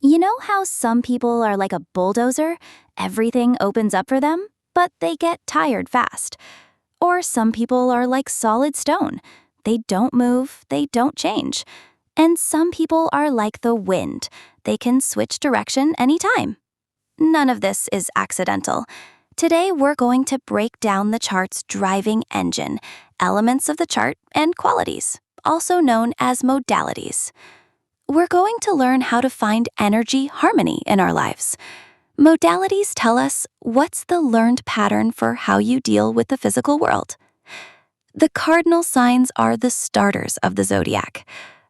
You know how some people are like a bulldozer? Everything opens up for them, but they get tired fast. Or some people are like solid stone. They don't move, they don't change. And some people are like the wind. They can switch direction anytime. None of this is accidental. Today we're going to break down the chart's driving engine, elements of the chart, and qualities, also known as modalities. We're going to learn how to find energy harmony in our lives. Modalities tell us what's the learned pattern for how you deal with the physical world. The cardinal signs are the starters of the zodiac.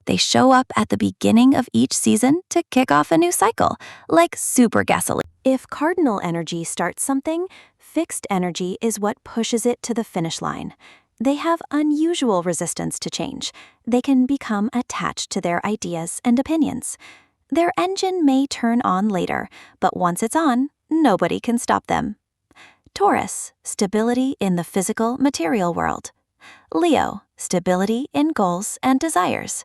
They show up at the beginning of each season to kick off a new cycle, like super gasoline. If cardinal energy starts something, fixed energy is what pushes it to the finish line. They have unusual resistance to change. They can become attached to their ideas and opinions. Their engine may turn on later, but once it's on, nobody can stop them. Taurus, stability in the physical, material world. Leo, stability in goals and desires.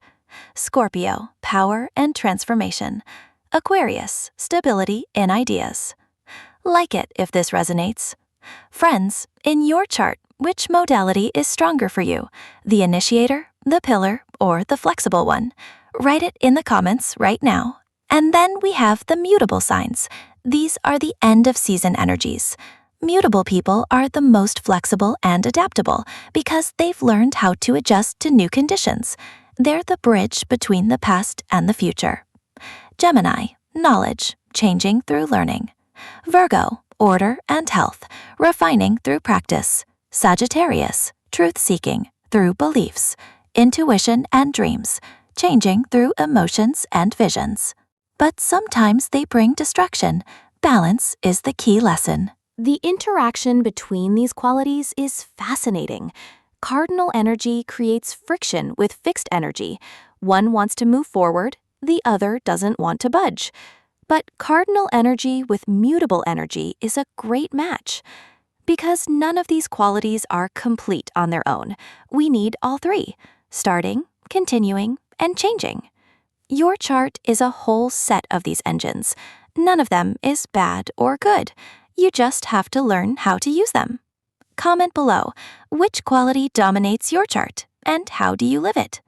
Scorpio, power and transformation. Aquarius, stability in ideas. Like it if this resonates. Friends, in your chart, which modality is stronger for you? The initiator, the pillar, or the flexible one? Write it in the comments right now. And then we have the mutable signs. These are the end of season energies. Mutable people are the most flexible and adaptable because they've learned how to adjust to new conditions. They're the bridge between the past and the future. Gemini, knowledge, changing through learning. Virgo, order and health, refining through practice. Sagittarius, truth-seeking through beliefs. Intuition and dreams, changing through emotions and visions. But sometimes they bring destruction. Balance is the key lesson. The interaction between these qualities is fascinating. Cardinal energy creates friction with fixed energy. One wants to move forward, the other doesn't want to budge. But cardinal energy with mutable energy is a great match. Because none of these qualities are complete on their own, we need all three: starting, continuing, and changing. Your chart is a whole set of these engines. None of them is bad or good. You just have to learn how to use them. Comment below, which quality dominates your chart, and how do you live it?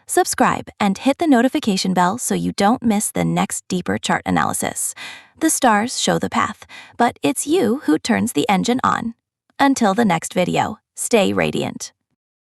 Subscribe and hit the notification bell so you don't miss the next deeper chart analysis. The stars show the path, but it's you who turns the engine on. Until the next video, stay radiant.